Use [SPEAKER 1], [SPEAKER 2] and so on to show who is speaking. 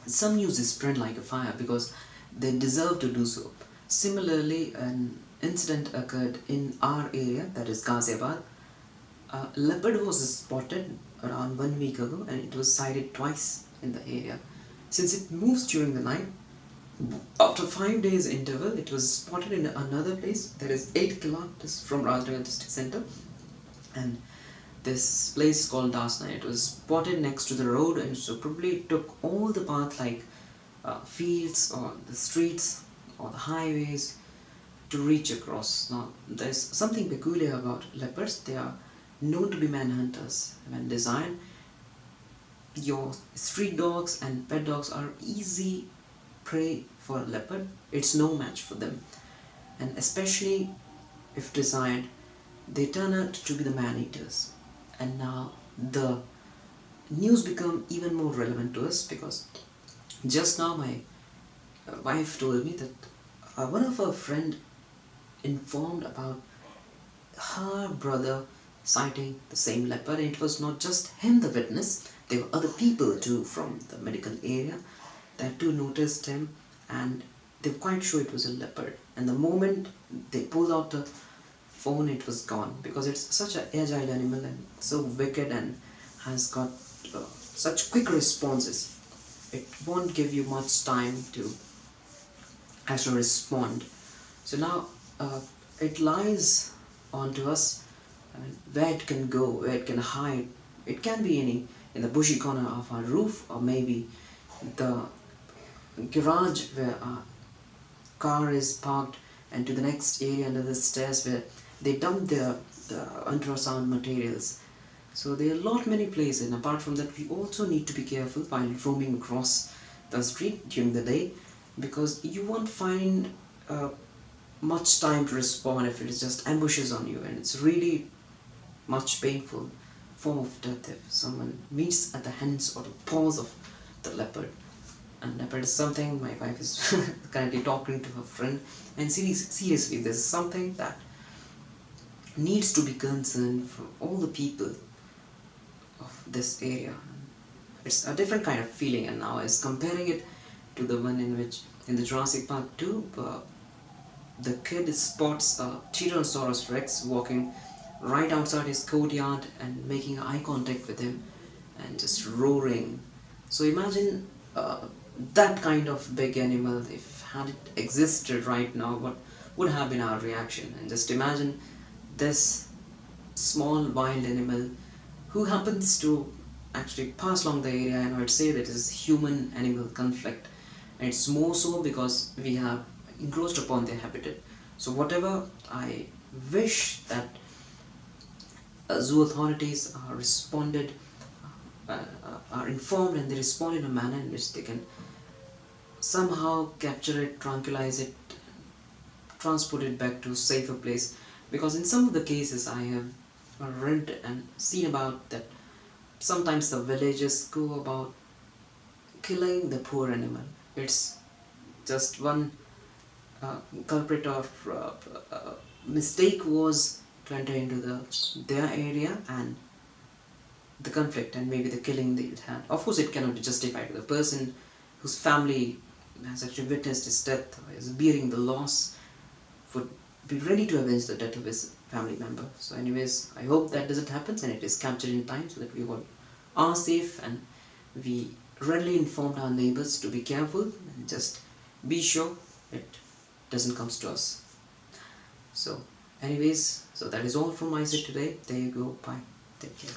[SPEAKER 1] some news is spread like a fire because they deserve to do so. Similarly, an incident occurred in our area, that is Ghaziabad. A leopard was spotted around 1 week ago and it was sighted twice in the area. Since it moves during the night, after 5 days interval, it was spotted in another place that is 8 kilometers from Rajnagar district center, and this place is called Dasna. It was spotted next to the road, and so probably it took all the path like fields or the streets or the highways to reach across. Now, there's something peculiar about leopards. They are known to be manhunters. When designed, your street dogs and pet dogs are easy prey for a leopard. It's no match for them, and especially if desired, they turn out to be the man-eaters. And now the news become even more relevant to us because just now my wife told me that one of her friend informed about her brother sighting the same leopard, and it was not just him the witness, there were other people too from the medical area that too noticed him, and they were quite sure it was a leopard. And the moment they pulled out the phone, it was gone, because it's such an agile animal and so wicked and has got such quick responses. It won't give you much time to actually respond. So now it lies onto us, I mean, where it can go, where it can hide. It can be in the bushy corner of our roof, or maybe the garage where our car is parked, and to the next area under the stairs where they dump their ultrasound materials. So there are a lot many places, and apart from that, we also need to be careful while roaming across the street during the day, because you won't find much time to respond if it is just ambushes on you, and it's really much painful form of death if someone meets at the hands or the paws of the leopard. And leopard is something my wife is currently talking to her friend, and seriously, this is something that needs to be concerned for all the people of this area. It's a different kind of feeling, and now is comparing it to the one in which in the Jurassic Park 2, the kid spots a Tyrannosaurus Rex walking right outside his courtyard and making eye contact with him and just roaring. So imagine that kind of big animal, if had it existed right now, what would have been our reaction? And just imagine this small wild animal who happens to actually pass along the area, and I'd say that it is human animal conflict, and it's more so because we have encroached upon their habitat. So whatever, I wish that zoo authorities are responded are informed, and they respond in a manner in which they can somehow capture it, tranquilize it, transport it back to a safer place. Because in some of the cases I have read and seen about that sometimes the villagers go about killing the poor animal. It's just one culprit or mistake was to enter into their area, and the conflict and maybe the killing they had. Of course, it cannot be justified. The person whose family has actually witnessed his death or is bearing the loss would be ready to avenge the death of his family member. So anyways, I hope that doesn't happen and it is captured in time so that we all are safe, and we readily informed our neighbors to be careful and just be sure it doesn't come to us. So anyways, so that is all from my side today. There you go. Bye. Take care.